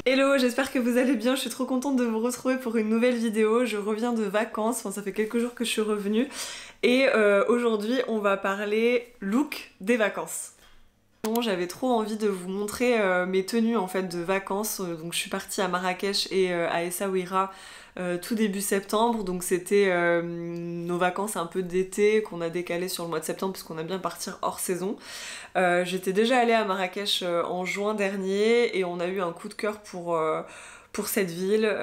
Hello, j'espère que vous allez bien, je suis trop contente de vous retrouver pour une nouvelle vidéo. Je reviens de vacances, enfin ça fait quelques jours que je suis revenue et aujourd'hui on va parler look des vacances. J'avais trop envie de vous montrer mes tenues en fait de vacances, donc je suis partie à Marrakech et à Essaouira tout début septembre, donc c'était nos vacances un peu d'été qu'on a décalé sur le mois de septembre puisqu'on aime bien partir hors saison. J'étais déjà allée à Marrakech en juin dernier et on a eu un coup de cœur pour cette ville.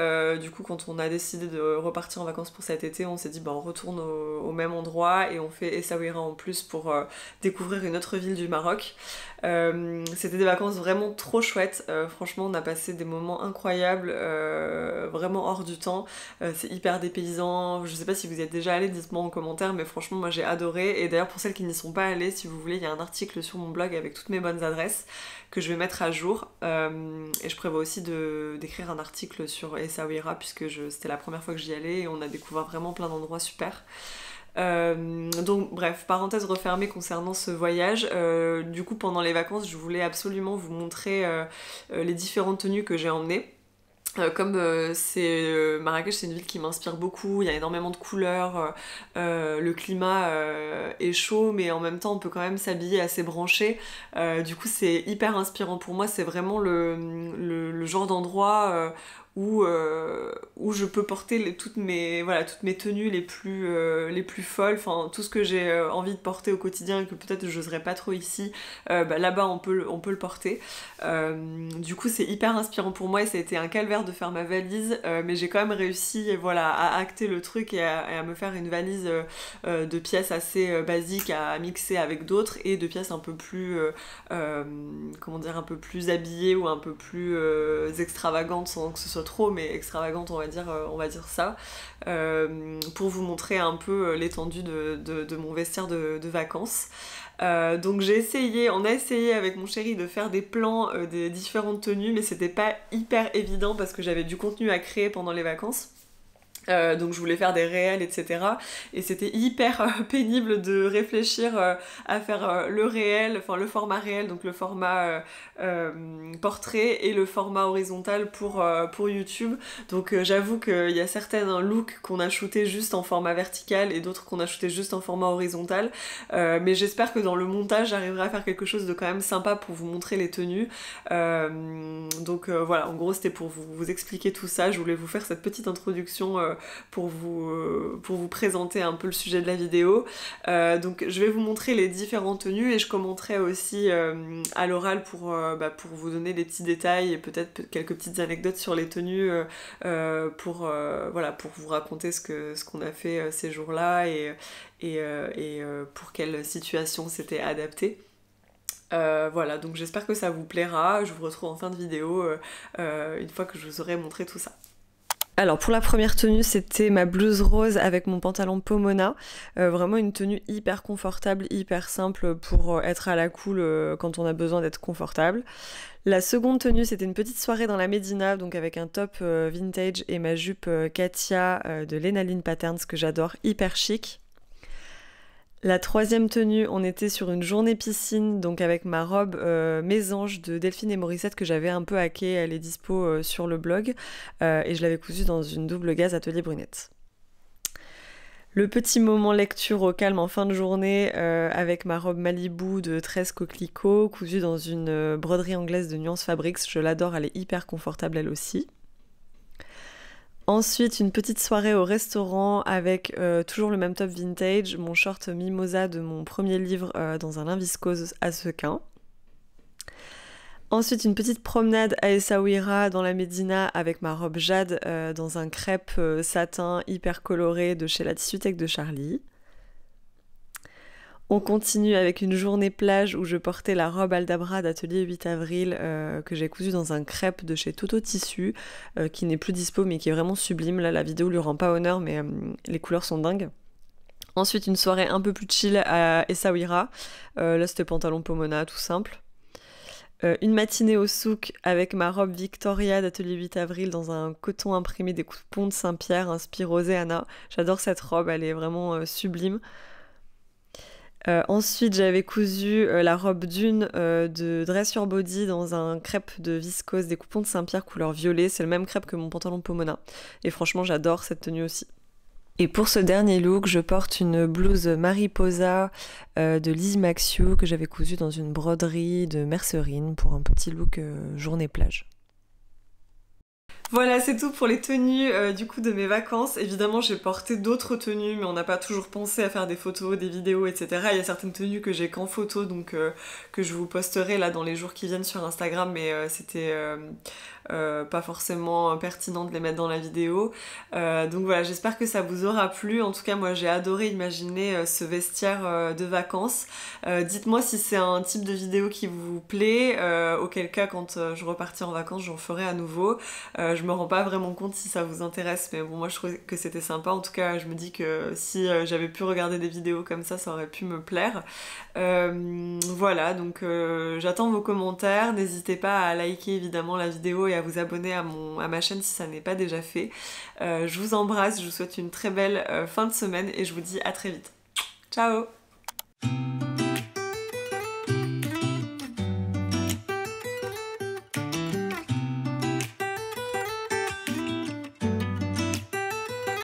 Du coup, quand on a décidé de repartir en vacances pour cet été, on s'est dit bah, on retourne au même endroit et on fait Essaouira en plus pour découvrir une autre ville du Maroc. C'était des vacances vraiment trop chouettes. Franchement, on a passé des moments incroyables, vraiment hors du temps. C'est hyper dépaysant. Je sais pas si vous y êtes déjà allé, dites-moi en commentaire, mais franchement, moi j'ai adoré. Et d'ailleurs, pour celles qui n'y sont pas allées, si vous voulez, il y a un article sur mon blog avec toutes mes bonnes adresses que je vais mettre à jour. Et je prévois aussi d'écrire un article sur Essaouira puisque c'était la première fois que j'y allais et on a découvert vraiment plein d'endroits super. Donc bref, parenthèse refermée concernant ce voyage. Du coup pendant les vacances je voulais absolument vous montrer les différentes tenues que j'ai emmenées. Comme Marrakech c'est une ville qui m'inspire beaucoup, il y a énormément de couleurs, le climat est chaud mais en même temps on peut quand même s'habiller assez branché, du coup c'est hyper inspirant pour moi, c'est vraiment le genre d'endroit où je peux porter toutes mes tenues les plus folles, enfin tout ce que j'ai envie de porter au quotidien et que peut-être je n'oserais pas trop ici, là-bas on peut le porter. Du coup c'est hyper inspirant pour moi et ça a été un calvaire de faire ma valise, mais j'ai quand même réussi à acter le truc et à me faire une valise de pièces assez basiques à mixer avec d'autres et de pièces un peu plus un peu plus habillées ou un peu plus extravagantes sans que ce soit trop, mais extravagante on va dire ça, pour vous montrer un peu l'étendue de mon vestiaire de vacances. Donc on a essayé avec mon chéri de faire des plans des différentes tenues, mais c'était pas hyper évident parce que j'avais du contenu à créer pendant les vacances. Donc je voulais faire des réels, etc. Et c'était hyper pénible de réfléchir à faire le réel, enfin le format réel, donc le format portrait et le format horizontal pour YouTube. Donc j'avoue qu'il y a certains looks qu'on a shooté juste en format vertical et d'autres qu'on a shooté juste en format horizontal. Mais j'espère que dans le montage j'arriverai à faire quelque chose de quand même sympa pour vous montrer les tenues. Donc voilà, en gros c'était pour vous expliquer tout ça. Je voulais vous faire cette petite introduction pour vous présenter un peu le sujet de la vidéo. Donc je vais vous montrer les différentes tenues et je commenterai aussi à l'oral pour vous donner des petits détails et peut-être quelques petites anecdotes sur les tenues pour vous raconter ce qu'on a fait ces jours-là et pour quelle situation c'était adapté. Voilà, donc j'espère que ça vous plaira. Je vous retrouve en fin de vidéo une fois que je vous aurai montré tout ça. Alors pour la première tenue, c'était ma blouse rose avec mon pantalon Pomona. Vraiment une tenue hyper confortable, hyper simple pour être à la cool quand on a besoin d'être confortable. La seconde tenue, c'était une petite soirée dans la Médina, donc avec un top vintage et ma jupe Katia de Lenaline Patterns que j'adore, hyper chic. La troisième tenue, on était sur une journée piscine, donc avec ma robe Mésange de Delphine et Morissette que j'avais un peu hackée, elle est dispo sur le blog, et je l'avais cousue dans une double gaze Atelier Brunette. Le petit moment lecture au calme en fin de journée avec ma robe Malibu de 13 coquelicots, cousue dans une broderie anglaise de Nuance Fabrics, je l'adore, elle est hyper confortable elle aussi. Ensuite, une petite soirée au restaurant avec toujours le même top vintage, mon short Mimosa de mon premier livre dans un lin viscose à sequins. Ensuite, une petite promenade à Essaouira dans la Médina avec ma robe Jade dans un crêpe satin hyper coloré de chez la Tissuteque de Charlie. On continue avec une journée plage où je portais la robe Aldabra d'Atelier 8 avril que j'ai cousue dans un crêpe de chez Toto Tissu qui n'est plus dispo mais qui est vraiment sublime. Là la vidéo lui rend pas honneur mais les couleurs sont dingues. Ensuite une soirée un peu plus chill à Essaouira. Là c'était pantalon Pomona tout simple. Une matinée au souk avec ma robe Victoria d'Atelier 8 avril dans un coton imprimé des coupons de Saint-Pierre inspiré Roséana. J'adore cette robe, elle est vraiment sublime. Ensuite, j'avais cousu la robe d'une de Dress Your Body dans un crêpe de viscose des coupons de Saint-Pierre couleur violet. C'est le même crêpe que mon pantalon Pomona. Et franchement, j'adore cette tenue aussi. Et pour ce dernier look, je porte une blouse Mariposa de Lizzie Maxiou que j'avais cousue dans une broderie de mercerine pour un petit look journée plage. Voilà, c'est tout pour les tenues du coup de mes vacances. Évidemment, j'ai porté d'autres tenues, mais on n'a pas toujours pensé à faire des photos, des vidéos, etc. Il y a certaines tenues que j'ai qu'en photo, donc que je vous posterai là dans les jours qui viennent sur Instagram, mais c'était pas forcément pertinent de les mettre dans la vidéo. Donc voilà, j'espère que ça vous aura plu. En tout cas, moi j'ai adoré imaginer ce vestiaire de vacances. Dites-moi si c'est un type de vidéo qui vous plaît, auquel cas quand je repartis en vacances, j'en ferai à nouveau. Je me rends pas vraiment compte si ça vous intéresse, mais bon, moi je trouvais que c'était sympa. En tout cas, je me dis que si j'avais pu regarder des vidéos comme ça aurait pu me plaire. Voilà, donc j'attends vos commentaires. N'hésitez pas à liker évidemment la vidéo et à vous abonner à ma chaîne si ça n'est pas déjà fait. Je vous embrasse, je vous souhaite une très belle fin de semaine et je vous dis à très vite. Ciao!